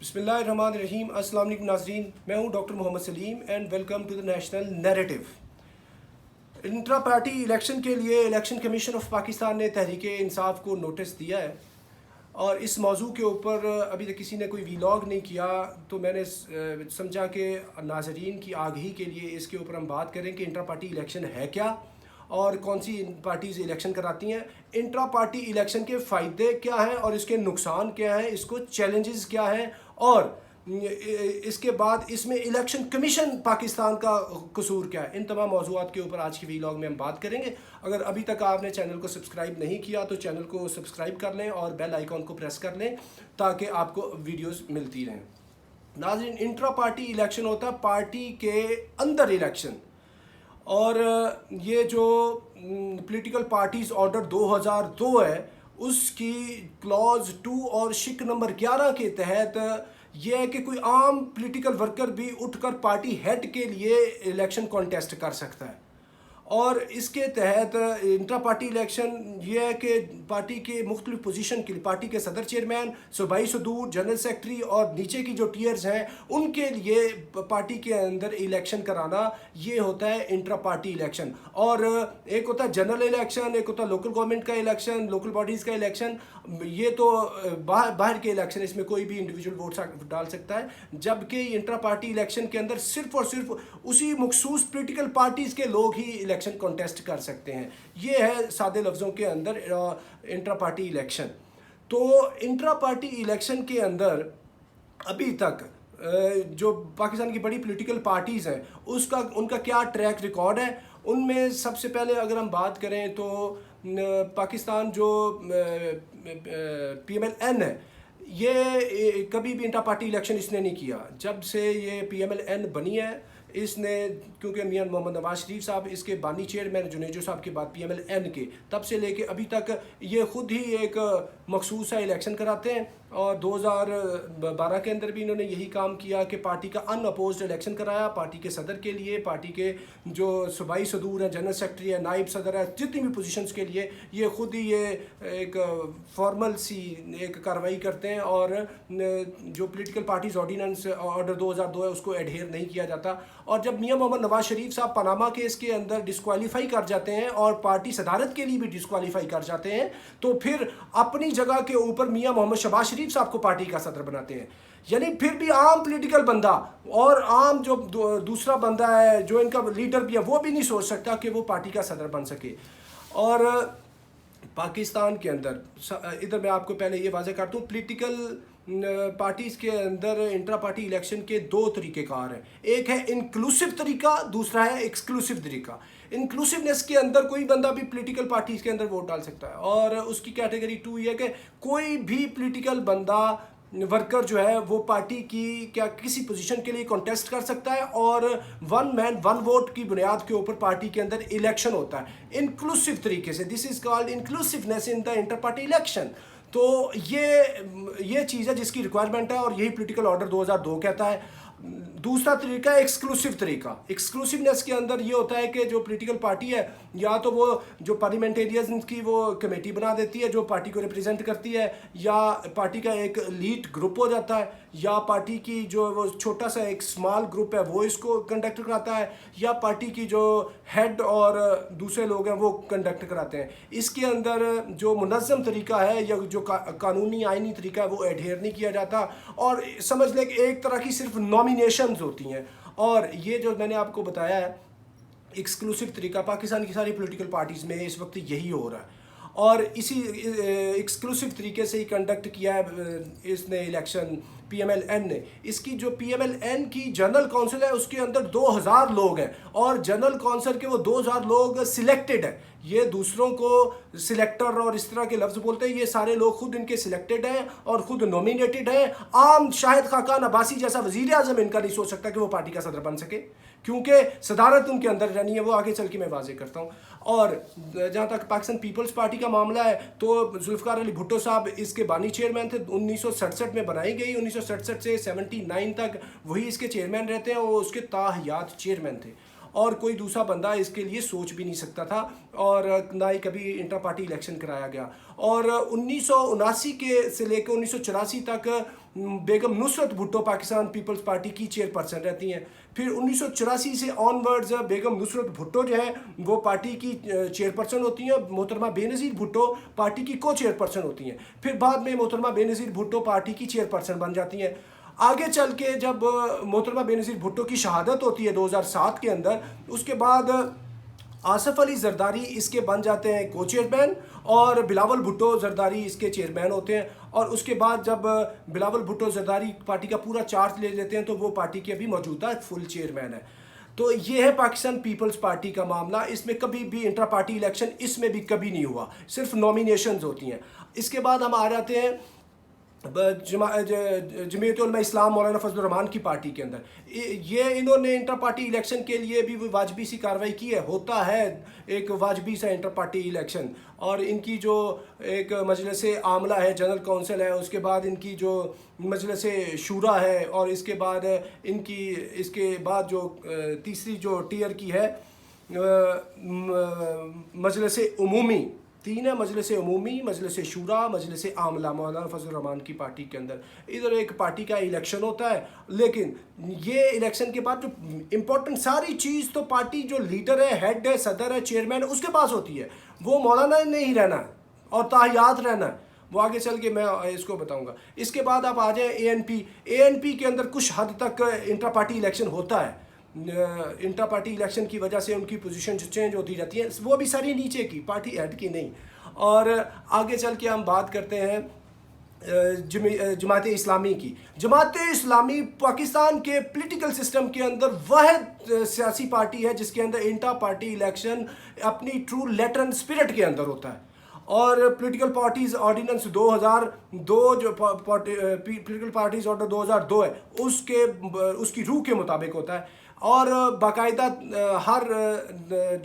बिस्मिल्लाहिर्रहमानिर्रहीम। अस्सलाम वालेकुम नाज़रीन, मैं हूं doctor Mohammad Salim and welcome to the national narrative. Intra party election के लिए इलेक्शन कमीशन ऑफ पाकिस्तान ने तहरीक इंसाफ को नोटिस दिया है और इस मौजू के ऊपर अभी तक किसी ने कोई वीलॉग नहीं किया, तो मैंने समझा कि नाज़रीन की आगही के लिए इसके ऊपर हम बात करें कि इंट्रा पार्टी इलेक्शन है क्या और कौन सी पार्टीज़ इलेक्शन कराती हैं, इंट्रा पार्टी इलेक्शन के फ़ायदे क्या हैं और इसके नुकसान क्या हैं, इसको चैलेंजेस क्या हैं और इसके बाद इसमें इलेक्शन कमीशन पाकिस्तान का कसूर क्या है। इन तमाम मौज़ूआत के ऊपर आज की वीलॉग में हम बात करेंगे। अगर अभी तक आपने चैनल को सब्सक्राइब नहीं किया तो चैनल को सब्सक्राइब कर लें और बेल आइकॉन को प्रेस कर लें ताकि आपको वीडियोस मिलती रहें। नाज़रीन, इंट्रा पार्टी इलेक्शन होता है पार्टी के अंदर इलेक्शन, और ये जो पॉलिटिकल पार्टीज़ ऑर्डर 2002 है उसकी क्लॉज 2 और शिक नंबर 11 के तहत ये है कि कोई आम पॉलिटिकल वर्कर भी उठकर पार्टी हेड के लिए इलेक्शन कॉन्टेस्ट कर सकता है। और इसके तहत इंट्रा पार्टी इलेक्शन ये है कि पार्टी के मुख्तलिफ पोजीशन के लिए पार्टी के सदर चेयरमैन, सूबाई सदूर, जनरल सेक्रेटरी और नीचे की जो टीयर्स हैं उनके लिए पार्टी के अंदर इलेक्शन कराना, ये होता है इंट्रा पार्टी इलेक्शन। और एक होता है जनरल इलेक्शन, एक होता है लोकल गवर्नमेंट का इलेक्शन, लोकल बॉडीज़ का इलेक्शन। ये तो बाहर के इलेक्शन, इसमें कोई भी इंडिविजुअल वोट डाल सकता है, जबकि इंट्रा पार्टी इलेक्शन के अंदर सिर्फ और सिर्फ उसी मखसूस पॉलिटिकल पार्टीज़ के लोग ही इलेक्शन कॉन्टेस्ट कर सकते हैं। ये है सादे लफ्ज़ों के अंदर इंट्रा पार्टी इलेक्शन। तो इंट्रा पार्टी इलेक्शन के अंदर अभी तक जो पाकिस्तान की बड़ी पॉलिटिकल पार्टीज़ हैं उनका क्या ट्रैक रिकॉर्ड है। उनमें सबसे पहले अगर हम बात करें तो पाकिस्तान जो PMLN है, ये कभी भी इंट्रा पार्टी इलेक्शन इसने नहीं किया। जब से ये PMLN बनी है इसने, क्योंकि मियां मोहम्मद नवाज शरीफ साहब इसके बानी चेयरमैन जुनेजो साहब के बाद PMLN के, तब से लेके अभी तक ये खुद ही एक मखसूस इलेक्शन कराते हैं। और 2012 के अंदर भी इन्होंने यही काम किया कि पार्टी का अनअपोज्ड इलेक्शन कराया। पार्टी के सदर के लिए, पार्टी के जो सूबाई सदूर है, जनरल सेक्रेटरी है, नाइब सदर है, जितनी भी पोजीशंस के लिए ये खुद ही ये एक फॉर्मल सी एक कार्रवाई करते हैं। और जो पॉलिटिकल पार्टीज ऑर्डिनेंस ऑर्डर 2002 है उसको एडहेयर नहीं किया जाता। और जब मियां मोहम्मद नवाज शरीफ साहब पनामा केस के अंदर डिस्क्वालीफाई कर जाते हैं और पार्टी सदारत के लिए भी डिस्क्वालीफाई कर जाते हैं, तो फिर अपनी जगह के ऊपर मियां मोहम्मद शहबाज शरीफ साहब को पार्टी का सदर बनाते हैं। यानी फिर भी आम पॉलिटिकल बंदा और आम जो दूसरा बंदा है जो इनका लीडर भी है वो भी नहीं सोच सकता कि वो पार्टी का सदर बन सके। और पाकिस्तान के अंदर इधर मैं आपको पहले ये वाज़ेह करता हूँ, पॉलिटिकल पार्टीज़ के अंदर इंट्रा पार्टी इलेक्शन के दो तरीक़ेकार हैं। एक है इंक्लूसिव तरीका, दूसरा है एक्सक्लूसिव तरीका। इंक्लूसिवनेस के अंदर कोई बंदा भी पॉलिटिकल पार्टीज़ के अंदर वोट डाल सकता है, और उसकी कैटेगरी 2 ये है कि कोई भी पॉलिटिकल बंदा वर्कर जो है वो पार्टी की क्या किसी पोजीशन के लिए कॉन्टेस्ट कर सकता है और वन मैन वन वोट की बुनियाद के ऊपर पार्टी के अंदर इलेक्शन होता है इंक्लूसिव तरीके से। This is called inclusiveness in the inter party election. तो ये चीज़ है जिसकी रिक्वायरमेंट है और यही पॉलिटिकल ऑर्डर 2002 कहता है। दूसरा तरीका है एक्सक्लूसिव तरीका। एक्सक्लूसिवनेस के अंदर ये होता है कि जो पॉलिटिकल पार्टी है या तो वो जो पार्लियामेंटेरियंस की वो कमेटी बना देती है जो पार्टी को रिप्रेजेंट करती है, या पार्टी का एक लीड ग्रुप हो जाता है, या पार्टी की जो वो छोटा सा एक स्मॉल ग्रुप है वो इसको कंडक्ट कराता है, या पार्टी की जो हेड और दूसरे लोग हैं वो कंडक्ट कराते हैं। इसके अंदर जो मुनज़्ज़म तरीका है या जो कानूनी आइनी तरीका है वो एडहेयर नहीं किया जाता, और समझ लें कि एक तरह की सिर्फ नॉमिनेशंस होती हैं। और ये जो मैंने आपको बताया है एक्सक्लूसिव तरीका, पाकिस्तान की सारी पॉलिटिकल पार्टीज़ में इस वक्त यही हो रहा है, और इसी एक्सक्लूसिव तरीके से ही कंडक्ट किया है इसने इलेक्शन PMLN ने। इसकी जो PMLN की जनरल काउंसिल है उसके अंदर 2000 लोग हैं, और जनरल काउंसिल के वो 2000 लोग सिलेक्टेड हैं। ये दूसरों को सिलेक्टर और इस तरह के लफ्ज़ बोलते हैं, ये सारे लोग खुद इनके सिलेक्टेड हैं और खुद नॉमिनेटेड हैं। आम शाहिद खाकान अब्बासी जैसा वज़ीर आज़म इनका नहीं सोच सकता कि वो पार्टी का सदर बन सके, क्योंकि सदारत उनके अंदर रहनी है। वो आगे चल के मैं वाज़ेह करता हूँ। और जहाँ तक पाकिस्तान पीपल्स पार्टी का मामला है तो जुल्फ़िकार अली भुट्टो साहब इसके बानी चेयरमैन थे। 1967 में बनाई गई, 1967 से 79 तक वही इसके चेयरमैन रहते हैं और उसके ताहयात चेयरमैन थे। और कोई दूसरा बंदा इसके लिए सोच भी नहीं सकता था, और ना ही कभी इंटर पार्टी इलेक्शन कराया गया। और 1979 के से लेकर 1984 तक बेगम नुसरत भुट्टो पाकिस्तान पीपल्स पार्टी की चेयरपर्सन रहती हैं। फिर 1984 से ऑनवर्ड्स बेगम नुसरत भुट्टो जो है वो पार्टी की चेयरपर्सन होती हैं। मोहतरमा बेनज़ीर भुट्टो पार्टी की को चेयरपर्सन होती हैं। फिर बाद में मोहतरमा बेनज़ीर भुट्टो पार्टी की चेयरपर्सन बन जाती हैं। आगे चल के जब मोहतरमा बेनज़ीर भुट्टो की शहादत होती है 2007 के अंदर, उसके बाद आसफ़ अली जरदारी इसके बन जाते हैं को चेयरमैन, और बिलावल भुट्टो जरदारी इसके चेयरमैन होते हैं। और उसके बाद जब बिलावल भुट्टो जरदारी पार्टी का पूरा चार्ज ले लेते हैं तो वो पार्टी के अभी मौजूदा फुल चेयरमैन है। तो ये है पाकिस्तान पीपल्स पार्टी का मामला। इसमें कभी भी इंटर पार्टी इलेक्शन इसमें भी कभी नहीं हुआ, सिर्फ नॉमिनेशंस होती हैं। इसके बाद हम आ जाते हैं जमीयत उलमा इस्लाम मौलाना फजल रहमान की पार्टी के अंदर। ये इन्होंने इंटर पार्टी इलेक्शन के लिए भी वाजबी सी कार्रवाई की है। होता है एक वाजबी सा इंटर पार्टी इलेक्शन, और इनकी जो एक मजलिस आमला है, जनरल काउंसिल है, उसके बाद इनकी जो मजलिस शूरा है, और इसके बाद इनकी इसके बाद जो तीसरी जो टीयर की है मजलिस उमूमी, तीन है, मजलिस उमूमी, मजलिस शूरा, मजलिस आमला मौलाना फजल रहमान की पार्टी के अंदर। इधर एक पार्टी का इलेक्शन होता है, लेकिन ये इलेक्शन के बाद जो इम्पोर्टेंट सारी चीज़ तो पार्टी जो लीडर है, हेड है, सदर है, चेयरमैन है, उसके पास होती है। वो मौलाना ने ही रहना है और ताहियात रहना है। वो आगे चल के मैं इसको बताऊंगा। इसके बाद आप आ जाए एएनपी के अंदर कुछ हद तक इंटर पार्टी इलेक्शन होता है। इंटर पार्टी इलेक्शन की वजह से उनकी पोजीशन चेंज होती रहती है, वो भी सारी नीचे की, पार्टी हेड की नहीं। और आगे चल के हम बात करते हैं जमात इस्लामी की। जमात इस्लामी पाकिस्तान के पॉलिटिकल सिस्टम के अंदर वह सियासी पार्टी है जिसके अंदर इंटर पार्टी इलेक्शन अपनी ट्रू लेटर एंड स्पिरिट के अंदर होता है। और पॉलिटिकल पार्टीज ऑर्डिनेंस 2002 जो पॉलिटिकल पार्टीज ऑर्डर 2002 है, उसकी रूह के मुताबिक होता है। और बाकायदा हर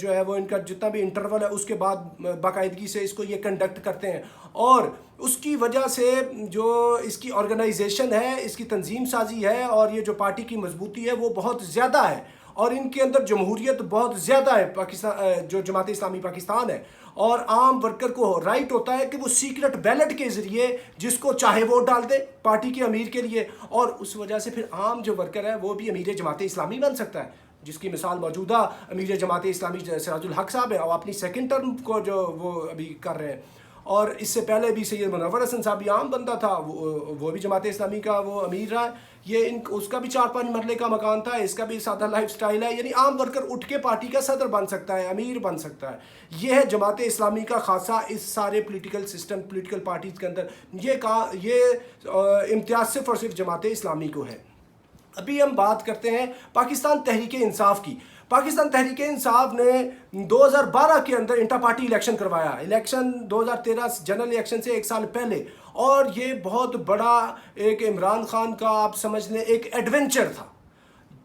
जो है वो इनका जितना भी इंटरवल है उसके बाद बाकायदगी से इसको ये कंडक्ट करते हैं। और उसकी वजह से जो इसकी ऑर्गेनाइजेशन है, इसकी तंजीम साजी है, और ये जो पार्टी की मजबूती है वो बहुत ज़्यादा है, और इनके अंदर जमहूरियत बहुत ज़्यादा है। पाकिस्तान जो जमात इस्लामी पाकिस्तान है, और आम वर्कर को राइट होता है कि वो सीक्रेट बैलेट के ज़रिए जिसको चाहे वोट डाल दे पार्टी के अमीर के लिए, और उस वजह से फिर आम जो वर्कर है वो भी अमीर जमात इस्लामी बन सकता है, जिसकी मिसाल मौजूदा अमीर जमात इस्लामी सिराजुल हक साहब है, और अपनी सेकंड टर्म को जो वो अभी कर रहे हैं। और इससे पहले भी सैयद मुनव्वर हसन साहब भी आम बंदा था, वो भी जमात इस्लामी का वो अमीर रहा है। ये उसका भी 4-5 मरले का मकान था, इसका भी सादा लाइफ स्टाइल है। यानी आम वर्कर उठ के पार्टी का सदर बन सकता है, अमीर बन सकता है। ये है जमात इस्लामी का खासा इस सारे पॉलिटिकल सिस्टम, पॉलिटिकल पार्टीज के अंदर। ये इम्तियाज सिर्फ और सिर्फ जमात इस्लामी को है। अभी हम बात करते हैं पाकिस्तान तहरीक इंसाफ की। पाकिस्तान तहरीक इंसाफ ने 2012 के अंदर इंटर पार्टी इलेक्शन करवाया। इलेक्शन 2013 जनरल इलेक्शन से 1 साल पहले, और ये बहुत बड़ा एक इमरान खान का आप समझ लें एक एडवेंचर था,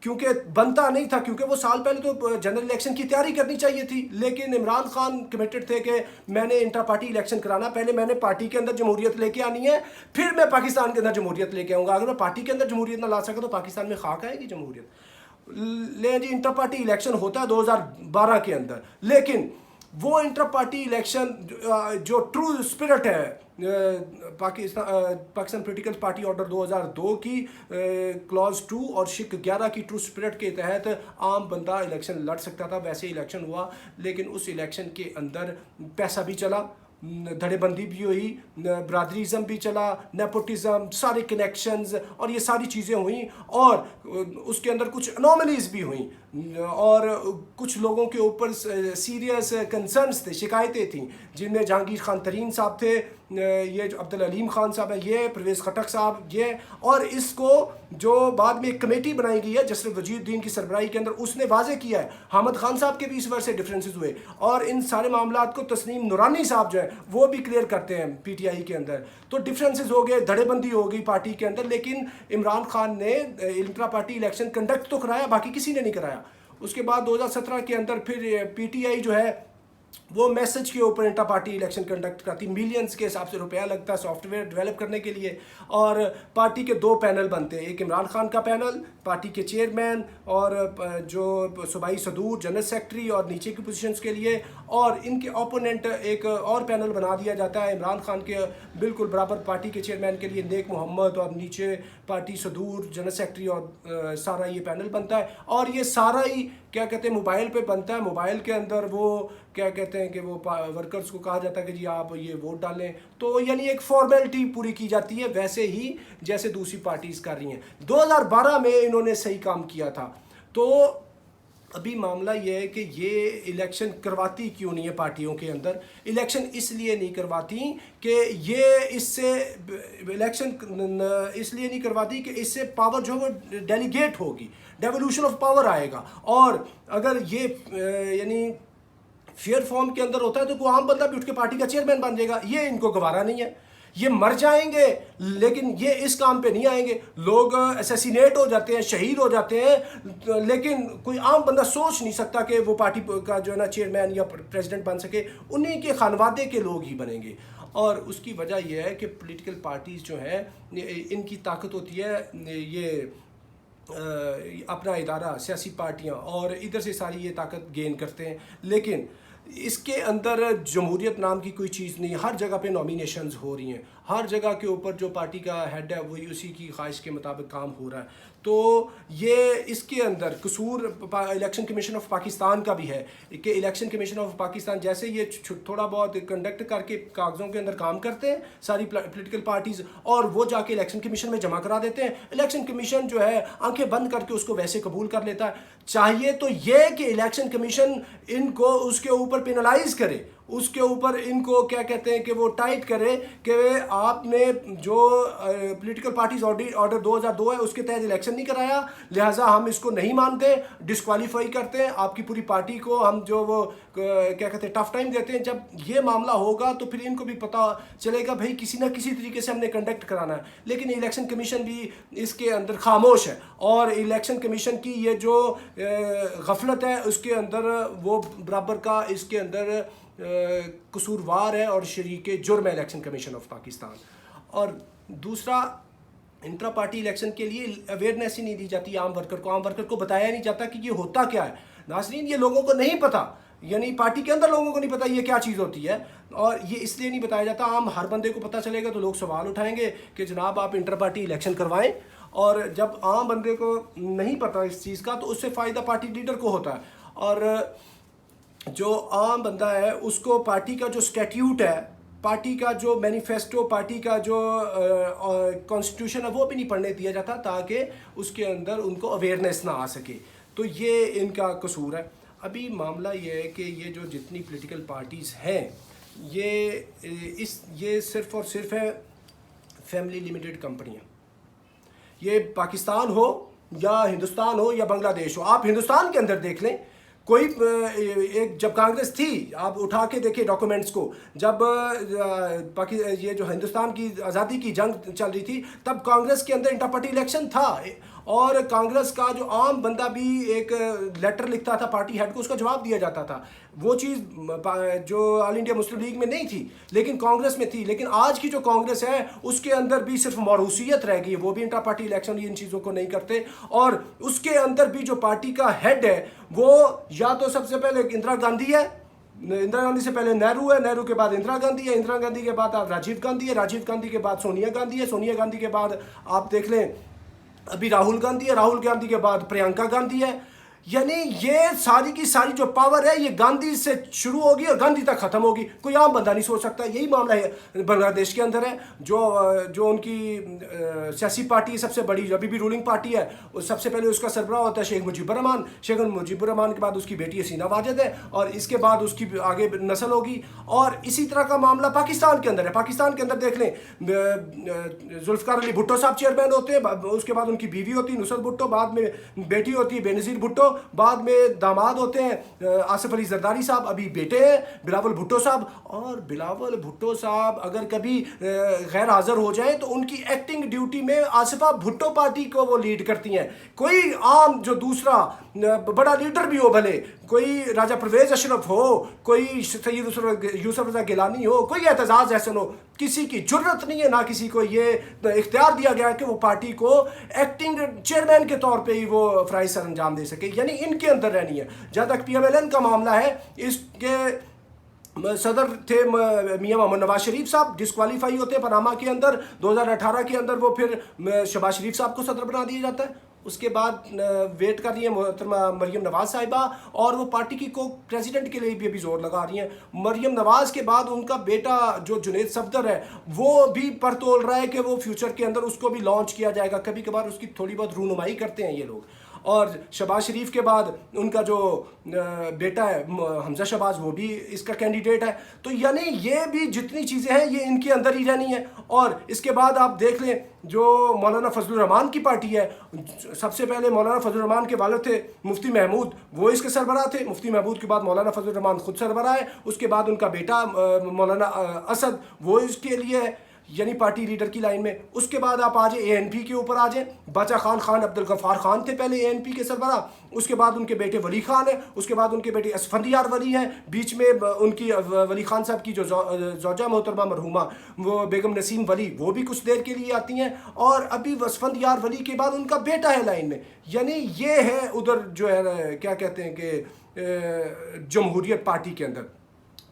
क्योंकि बनता नहीं था, क्योंकि वो साल पहले तो जनरल इलेक्शन की तैयारी करनी चाहिए थी। लेकिन इमरान खान कमिटेड थे कि मैंने इंटर पार्टी इलेक्शन कराना, पहले मैंने पार्टी के अंदर जमहूरियत लेके आनी है, फिर मैं पाकिस्तान के अंदर जमहूरियत लेके आऊँगा। अगर मैं पार्टी के अंदर जमहूरियत ना ला सका तो पाकिस्तान में खाक आएगी जमहूरियत। ले जी, इंटर पार्टी इलेक्शन होता है 2012 के अंदर, लेकिन वो इंटर पार्टी इलेक्शन जो ट्रू स्पिरिट है पाकिस्तान पॉलिटिकल पार्टी ऑर्डर 2002 की क्लॉज 2 और शिक 11 की ट्रू स्पिरिट के तहत आम बंदा इलेक्शन लड़ सकता था, वैसे इलेक्शन हुआ। लेकिन उस इलेक्शन के अंदर पैसा भी चला, धड़ेबंदी भी हुई, ब्रादरीज़म भी चला, नेपोटिज़म, सारे कनेक्शंस, और ये सारी चीज़ें हुई। और उसके अंदर कुछ अनोमलीज भी हुई, और कुछ लोगों के ऊपर सीरियस कंसर्न्स थे, शिकायतें थीं, जिनमें जहांगीर खान तरीन साहब थे, ये जो अब्दुल अलीम खान साहब हैं, ये परवेज़ खटक साहब, ये। और इसको जो बाद में एक कमेटी बनाई गई है जसरत वजीरुद्दीन की सरबराही के अंदर, उसने वाजे किया है। हामिद खान साहब के भी इस वर्ष से डिफरेंसेस हुए, और इन सारे मामलात को तस्नीम नूरानी साहब जो है वो भी क्लियर करते हैं पीटीआई के अंदर। तो डिफरेंसेस हो गए, धड़ेबंदी हो गई पार्टी के अंदर, लेकिन इमरान खान ने इंट्रा पार्टी इलेक्शन कंडक्ट तो कराया, बाकी किसी ने नहीं कराया। उसके बाद 2017 के अंदर फिर पीटीआई जो है वो मैसेज के ऊपर इंटर पार्टी इलेक्शन कंडक्ट करती, मिलियंस के हिसाब से रुपया लगता है सॉफ्टवेयर डेवलप करने के लिए। और पार्टी के दो पैनल बनते हैं, एक इमरान खान का पैनल पार्टी के चेयरमैन और जो सूबाई सदूर जनरल सेक्रेटरी और नीचे की पोजीशंस के लिए, और इनके ओपोनेंट एक और पैनल बना दिया जाता है इमरान खान के बिल्कुल बराबर पार्टी के चेयरमैन के लिए नेक मोहम्मद, और नीचे पार्टी सदूर जनरल सेक्रेटरी, और सारा ये पैनल बनता है। और ये सारा ही क्या कहते हैं मोबाइल पे बनता है। मोबाइल के अंदर वो क्या कहते हैं कि वो वर्कर्स को कहा जाता है कि जी आप ये वोट डालें, तो यानी एक फॉर्मेलिटी पूरी की जाती है, वैसे ही जैसे दूसरी पार्टीज कर रही हैं। 2012 में इन्होंने सही काम किया था। तो अभी मामला ये है कि ये इलेक्शन करवाती क्यों नहीं है पार्टियों के अंदर। इलेक्शन इसलिए नहीं करवाती कि ये इससे इलेक्शन इसलिए नहीं करवाती कि इससे पावर जो वो डेलीगेट होगी, डेवोल्यूशन ऑफ पावर आएगा। और अगर ये यानी फेयर फॉर्म के अंदर होता है तो कोई आम बंदा भी उठ के पार्टी का चेयरमैन बन जाएगा। ये इनको गवारा नहीं है, ये मर जाएंगे लेकिन ये इस काम पे नहीं आएंगे। लोग असैसिनेट हो जाते हैं, शहीद हो जाते हैं, लेकिन कोई आम बंदा सोच नहीं सकता कि वो पार्टी का जो है ना चेयरमैन या प्रेसिडेंट बन सके। उन्हीं के खानवादे के लोग ही बनेंगे। और उसकी वजह यह है कि पॉलिटिकल पार्टीज जो हैं इनकी ताकत होती है, ये अपना इदारा सियासी पार्टियां, और इधर से सारी ये ताकत गेन करते हैं। लेकिन इसके अंदर जमहूरियत नाम की कोई चीज़ नहीं। हर जगह पे नॉमिनेशंस हो रही हैं, हर जगह के ऊपर जो पार्टी का हेड है वही उसी की ख्वाहिश के मुताबिक काम हो रहा है। तो ये इसके अंदर कसूर इलेक्शन कमीशन ऑफ पाकिस्तान का भी है कि इलेक्शन कमीशन ऑफ पाकिस्तान जैसे ये थोड़ा बहुत कंडक्ट करके कागज़ों के अंदर काम करते हैं सारी पॉलिटिकल पार्टीज़, और वो जाके इलेक्शन कमीशन में जमा करा देते हैं। इलेक्शन कमीशन जो है आंखें बंद करके उसको वैसे कबूल कर लेता है। चाहिए तो ये कि इलेक्शन कमीशन इनको उसके ऊपर पेनलाइज करे, उसके ऊपर इनको क्या कहते हैं कि वो टाइट करे कि आपने जो पॉलिटिकल पार्टीज ऑर्डर 2002 है उसके तहत इलेक्शन नहीं कराया, लिहाजा हम इसको नहीं मानते, डिस्क्वालीफाई करते हैं आपकी पूरी पार्टी को, हम जो वो क्या कहते हैं टफ टाइम देते हैं। जब ये मामला होगा तो फिर इनको भी पता चलेगा भाई किसी ना किसी तरीके से हमने कंडक्ट कराना है। लेकिन इलेक्शन कमीशन भी इसके अंदर खामोश है, और इलेक्शन कमीशन की ये जो गफलत है उसके अंदर वो बराबर का इसके अंदर कसूरवार है और शरीके जुर्म है इलेक्शन कमीशन ऑफ पाकिस्तान। और दूसरा, इंट्रा पार्टी इलेक्शन के लिए अवेयरनेस ही नहीं दी जाती आम वर्कर को बताया नहीं जाता कि ये होता क्या है। नाज़रीन, ये लोगों को नहीं पता, यानी पार्टी के अंदर लोगों को नहीं पता ये क्या चीज़ होती है, और ये इसलिए नहीं बताया जाता। आम हर बंदे को पता चलेगा तो लोग सवाल उठाएंगे कि जनाब आप इंटर पार्टी इलेक्शन करवाएं, और जब आम बंदे को नहीं पता इस चीज़ का तो उससे फ़ायदा पार्टी लीडर को होता है। और जो आम बंदा है उसको पार्टी का जो स्टैट्यूट है, पार्टी का जो मैनिफेस्टो, पार्टी का जो कॉन्स्टिट्यूशन है वो भी नहीं पढ़ने दिया जाता ताकि उसके अंदर उनको अवेयरनेस ना आ सके। तो ये इनका कसूर है। अभी मामला ये है कि ये जो जितनी पॉलिटिकल पार्टीज़ हैं ये सिर्फ़ और सिर्फ है फैमिली लिमिटेड कंपनियाँ। ये पाकिस्तान हो या हिंदुस्तान हो या बांग्लादेश हो, आप हिंदुस्तान के अंदर देख लें, कोई एक जब कांग्रेस थी, आप उठा के देखिए डॉक्यूमेंट्स को, जब ये जो हिंदुस्तान की आज़ादी की जंग चल रही थी तब कांग्रेस के अंदर इंटर पार्टी इलेक्शन था, और कांग्रेस का जो आम बंदा भी एक लेटर लिखता था पार्टी हेड को, उसका जवाब दिया जाता था। वो चीज़ जो ऑल इंडिया मुस्लिम लीग में नहीं थी लेकिन कांग्रेस में थी। लेकिन आज की जो कांग्रेस है उसके अंदर भी सिर्फ मौरूसियत रह गई है, वो भी इंटर पार्टी इलेक्शन इन चीज़ों को नहीं करते। और उसके अंदर भी जो पार्टी का हेड है वो या तो सबसे पहले इंदिरा गांधी है, इंदिरा गांधी से पहले नेहरू है, नेहरू के बाद इंदिरा गांधी है, इंदिरा गांधी के बाद आप राजीव गांधी है, राजीव गांधी के बाद सोनिया गांधी है, सोनिया गांधी के बाद आप देख लें अभी राहुल गांधी है, राहुल गांधी के बाद प्रियंका गांधी है। यानी ये सारी की सारी जो पावर है ये गांधी से शुरू होगी और गांधी तक खत्म होगी। कोई आम बंदा नहीं सोच सकता। यही मामला है बांग्लादेश के अंदर है। जो उनकी सियासी पार्टी है सबसे बड़ी, अभी भी रूलिंग पार्टी है, सबसे पहले उसका सरबराह होता है शेख मुजीबुर रहमान। शेख मुजीबुर रहमान के बाद उसकी बेटी हसीना वाजिद है, और इसके बाद उसकी आगे नस्ल होगी। और इसी तरह का मामला पाकिस्तान के अंदर है। पाकिस्तान के अंदर देख लें, जुल्फ़िकार अली भुट्टो साहब चेयरमैन होते हैं, उसके बाद उनकी बीवी होती है नुसरत भुट्टो, बाद में बेटी होती है बेनज़ीर भुट्टो, बाद में दामाद होते हैं आसिफ अली जरदारी साहब, अभी बेटे हैं बिलावल भुट्टो साहब। और बिलावल भुट्टो साहब अगर कभी गैर हाजिर हो जाए तो उनकी एक्टिंग ड्यूटी में आसिफा भुट्टो पार्टी को वो लीड करती हैं। कोई आम जो दूसरा बड़ा लीडर भी हो, भले कोई राजा परवेज अशरफ हो, कोई सैयद यूसुफ रजा गिलानी हो, कोई एतजाज़ एहसन हो, किसी की जुर्रत नहीं है, ना किसी को ये इख्तियार दिया गया है कि वो पार्टी को एक्टिंग चेयरमैन के तौर पे ही वो फ़राइज़ सर अंजाम दे सके, यानी इनके अंदर रहनी है। जहाँ तक PMLN का मामला है, इसके सदर थे मियां मोहम्मद नवाज शरीफ साहब, डिस्क्वालीफाई होते हैं पनामा के अंदर। 2018 के अंदर वो फिर शहबाज शरीफ साहब को सदर बना दिया जाता है। उसके बाद वेट कर रही है मोहतरमा मरियम नवाज साहिबा, और वो पार्टी की को प्रेसिडेंट के लिए भी अभी जोर लगा रही हैं। मरियम नवाज के बाद उनका बेटा जो जुनेद सफदर है, वो भी पर तोल रहा है कि वो फ्यूचर के अंदर उसको भी लॉन्च किया जाएगा। कभी कभार उसकी थोड़ी बहुत रूनुमाई करते हैं ये लोग। और शहबाज शरीफ के बाद उनका जो बेटा है हमजा शहबाज, वो भी इसका कैंडिडेट है। तो यानी ये भी जितनी चीज़ें हैं ये इनके अंदर ही रहनी है। और इसके बाद आप देख लें जो मौलाना फजलुर रहमान की पार्टी है, सबसे पहले मौलाना फजलुर रहमान के वालिद थे मुफ्ती महमूद, वो इसके सरबराह थे। मुफ्ती महमूद के बाद मौलाना फजलुर रहमान खुद सरबराह है। उसके बाद उनका बेटा मौलाना असद, वो इसके लिए है, यानी पार्टी लीडर की लाइन में। उसके बाद आप आ जाए ANP के ऊपर आ जाए, बाचा खान अब्दुल गफ्फार खान थे पहले ANP के सरबराह। उसके बाद उनके बेटे वली खान है, उसके बाद उनके बेटे असफंदियार वली हैं, बीच में उनकी वली खान साहब की जो ज़ौजा मोहतरमा मरहुमा वो बेगम नसीम वली, वो भी कुछ देर के लिए आती हैं। और अभी असफंदियार वली के बाद उनका बेटा है लाइन में। यानी ये है उधर जो है क्या कहते हैं कि जमहूरियत पार्टी के अंदर।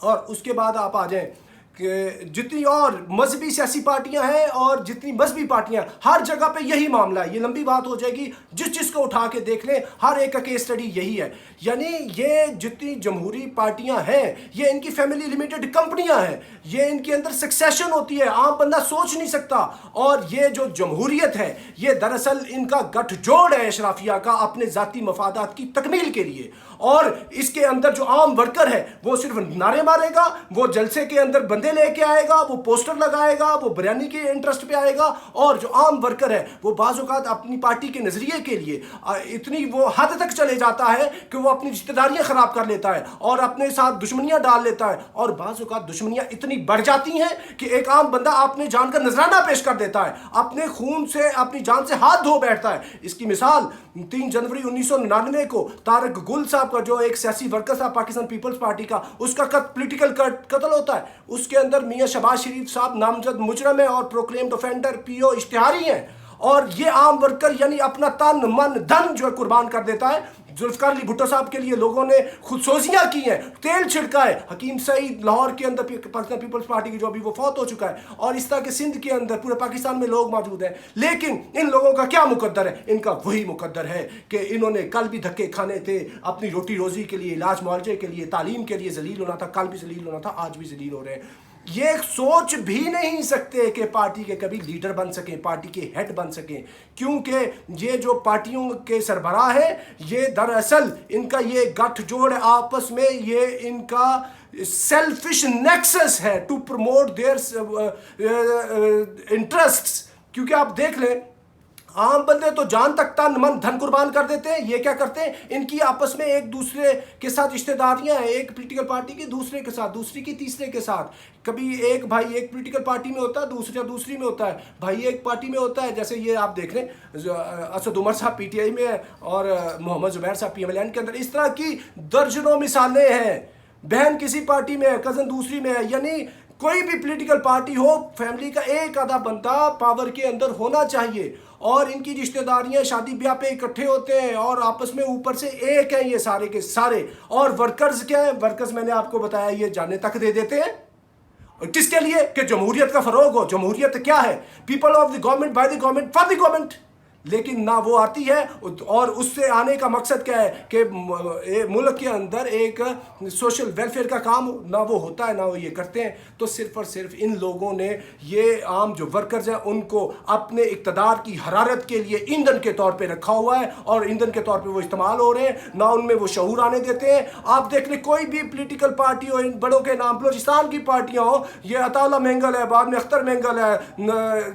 और उसके बाद आप आ जाएँ कि जितनी और मजहबी सियासी पार्टियां हैं और जितनी मजहबी पार्टियां, हर जगह पे यही मामला है। ये लंबी बात हो जाएगी, जिस को उठा के देख लें हर एक का केस स्टडी यही है। यानी ये जितनी जमहूरी पार्टियां हैं ये इनकी फैमिली लिमिटेड कंपनियां हैं, ये इनके अंदर सक्सेशन होती है, आम बंदा सोच नहीं सकता। और ये जो जमहूरियत है ये दरअसल इनका गठजोड़ है अशराफिया का अपने जाती मफादात की तकमील के लिए। और इसके अंदर जो आम वर्कर है वो सिर्फ नारे मारेगा, वो जलसे के अंदर बंदे लेके आएगा, वो पोस्टर लगाएगा, वो बिरयानी के इंटरेस्ट पे आएगा। और जो आम वर्कर है वो बाज़ औक़ात अपनी पार्टी के नजरिए के लिए इतनी वो हद तक चले जाता है कि वो अपनी रिश्तेदारियां खराब कर लेता है और अपने साथ दुश्मनियां डाल लेता है। और बाज़ औक़ात दुश्मनियां इतनी बढ़ जाती हैं कि एक आम बंदा अपने जान का नजराना पेश कर देता है, अपने खून से अपनी जान से हाथ धो बैठता है। इसकी मिसाल 3 जनवरी 1999 को तारक गुल साहब का, जो एक सियासी वर्कर था पाकिस्तान पीपल्स पार्टी का, उसका पोलिटिकल कत्ल होता है। उसके अंदर मियां शहबाज शरीफ साहब नामजद मुजरम है और प्रोक्लेम्ड ऑफेंडर PO इश्तिहारी हैं। और ये आम वर्कर यानी अपना तन मन धन जो है कुर्बान कर देता है। जुल्फिकार अली भुट्टो साहब के लिए लोगों ने खुदसोजियां की हैं, तेल छिड़का है। हकीम सईद लाहौर के अंदर पाकिस्तान पीपल्स पार्टी की जो अभी वो फौत हो चुका है, और इस तरह के सिंध के अंदर पूरे पाकिस्तान में लोग मौजूद हैं। लेकिन इन लोगों का क्या मुकद्दर है? इनका वही मुकद्दर है कि इन्होंने कल भी धक्के खाने थे, अपनी रोटी रोजी के लिए, इलाज मुआवजे के लिए, तालीम के लिए जलील होना था, कल भी जलील होना था, आज भी जलील हो रहे हैं। ये सोच भी नहीं सकते कि पार्टी के कभी लीडर बन सकें, पार्टी के हेड बन सकें, क्योंकि ये जो पार्टियों के सरबराह है ये दरअसल इनका ये गठजोड़ आपस में, ये इनका सेल्फिश नेक्सस है टू प्रमोट देयर इंटरेस्ट्स। क्योंकि आप देख लें आम बंदे तो जान तक तन मन धन कुर्बान कर देते हैं, ये क्या करते हैं, इनकी आपस में एक दूसरे के साथ रिश्तेदारियां हैं, एक पॉलिटिकल पार्टी की दूसरे के साथ, दूसरी की तीसरे के साथ। कभी एक भाई एक पॉलिटिकल पार्टी में होता है, दूसरा दूसरी में होता है, भाई एक पार्टी में होता है। जैसे ये आप देख रहे हैं असद उमर साहब PTI में है और मोहम्मद जुबैर साहब PMLN के अंदर। इस तरह की दर्जनों मिसालें हैं। बहन किसी पार्टी में है, कज़न दूसरी में है। यानी कोई भी पॉलिटिकल पार्टी हो, फैमिली का एक आधा बंदा पावर के अंदर होना चाहिए। और इनकी रिश्तेदारियां शादी ब्याह पे इकट्ठे होते हैं और आपस में ऊपर से एक हैं ये सारे के सारे। और वर्कर्स क्या है? वर्कर्स मैंने आपको बताया ये जाने तक दे देते हैं। और किसके लिए? कि जमहूरियत का फरोग हो। जमहूरियत क्या है? People of the government, by the government, for the government. लेकिन ना वो आती है, और उससे आने का मकसद क्या है कि मुल्क के अंदर एक सोशल वेलफेयर का काम ना वो होता है, ना वो ये करते हैं। तो सिर्फ और सिर्फ इन लोगों ने ये आम जो वर्कर्स हैं उनको अपने इक़्तिदार की हरारत के लिए ईंधन के तौर पे रखा हुआ है और ईंधन के तौर पे वो इस्तेमाल हो रहे हैं, ना उनमें वो शऊर आने देते हैं। आप देख लें कोई भी पॉलिटिकल पार्टी हो, इन बड़ों के नाम बलोचिस्तान की पार्टियाँ हो, ये अताउल्लाह मेंगल है, बाद में अख्तर मेंगल है,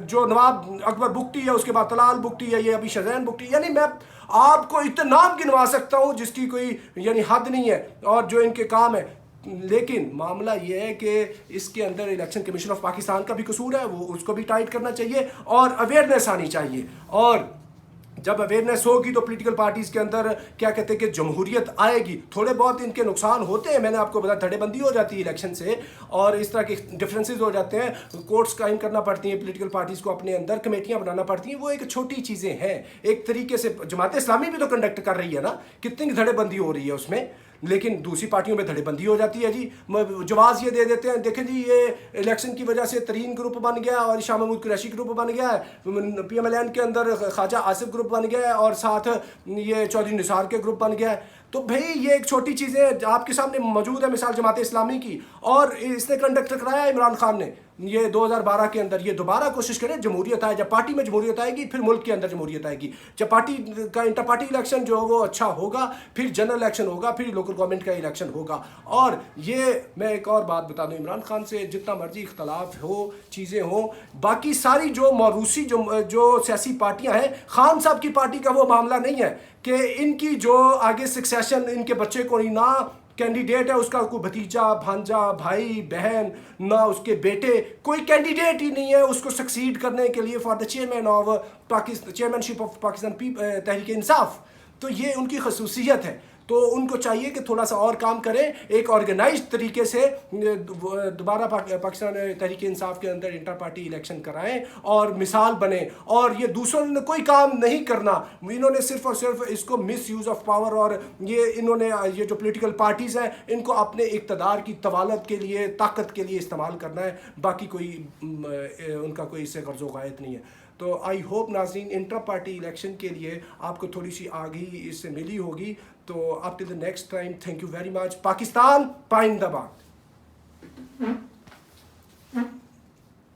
जो नवाब अकबर बुगटी है, उसके बाद तलाल बुगटी है, ये अभी शज़ैन बुगटी। यानी मैं आपको इतने नाम गिनवा सकता हूं जिसकी कोई यानी हद नहीं है और जो इनके काम है। लेकिन मामला ये है कि इसके अंदर इलेक्शन कमीशन ऑफ पाकिस्तान का भी कसूर है, वो उसको भी टाइट करना चाहिए और अवेयरनेस आनी चाहिए। और जब अवेयरनेस होगी तो पॉलिटिकल पार्टीज के अंदर क्या कहते हैं कि जमहूरियत आएगी। थोड़े बहुत इनके नुकसान होते हैं, मैंने आपको बताया, धड़ेबंदी हो जाती है इलेक्शन से और इस तरह के डिफरेंसेस हो जाते हैं, कोर्ट्स कायम करना पड़ती हैं, पॉलिटिकल पार्टीज को अपने अंदर कमेटियां बनाना पड़ती हैं, वो एक छोटी चीज़ें हैं। एक तरीके से जमात इस्लामी भी तो कंडक्ट कर रही है ना, कितनी धड़ेबंदी हो रही है उसमें, लेकिन दूसरी पार्टियों में धड़ेबंदी हो जाती है जी। जवाब ये दे देते हैं, देखें जी ये इलेक्शन की वजह से तरीन ग्रुप बन गया और शाह महमूद कुरैशी ग्रुप बन गया है, PMLN के अंदर ख्वाजा आसिफ ग्रुप बन गया है और साथ ये चौधरी निसार के ग्रुप बन गया है। तो भाई ये एक छोटी चीज़ें आपके सामने मौजूद है, मिसाल जमात इस्लामी की, और इसने कंडक्ट कराया इमरान खान ने ये 2012 के अंदर। ये दोबारा कोशिश करें जमहूरियत आए, जब पार्टी में जमहूरियत आएगी फिर मुल्क के अंदर जमहूरियत आएगी। जब पार्टी का इंटर पार्टी इलेक्शन जो वो अच्छा होगा, फिर जनरल इलेक्शन होगा, फिर लोकल गवर्नमेंट का इलेक्शन होगा। और ये मैं एक और बात बता दूं, इमरान खान से जितना मर्जी इख्तलाफ हो, चीज़ें हो, बाकी सारी जो मौरूसी जो सियासी पार्टियां हैं, खान साहब की पार्टी का वो मामला नहीं है कि इनकी जो आगे सक्सेशन इनके बच्चे को ही ना कैंडिडेट है, उसका कोई भतीजा, भांजा, भाई, बहन, ना उसके बेटे, कोई कैंडिडेट ही नहीं है उसको सक्सीड करने के लिए for the chairman of chairmanship of Pakistan Tehreek Insaf. तो ये उनकी खसूसियत है, तो उनको चाहिए कि थोड़ा सा और काम करें, एक ऑर्गेनाइज्ड तरीके से दोबारा पाकिस्तान तहरीक इंसाफ के अंदर इंटर पार्टी इलेक्शन कराएं और मिसाल बने। और ये दूसरों ने कोई काम नहीं करना, इन्होंने सिर्फ और सिर्फ इसको मिस यूज़ ऑफ पावर और ये जो पॉलिटिकल पार्टीज़ हैं इनको अपने इक़्तिदार की तवालत के लिए, ताकत के लिए इस्तेमाल करना है, बाकी कोई उनका कोई इससे गर्ज़ो गायत नहीं है। तो आई होप नाज़रीन इंटर पार्टी इलेक्शन के लिए आपको थोड़ी सी आगाही इससे मिली होगी। तो up till the next time, thank you very much. Pakistan पाइंदाबाद।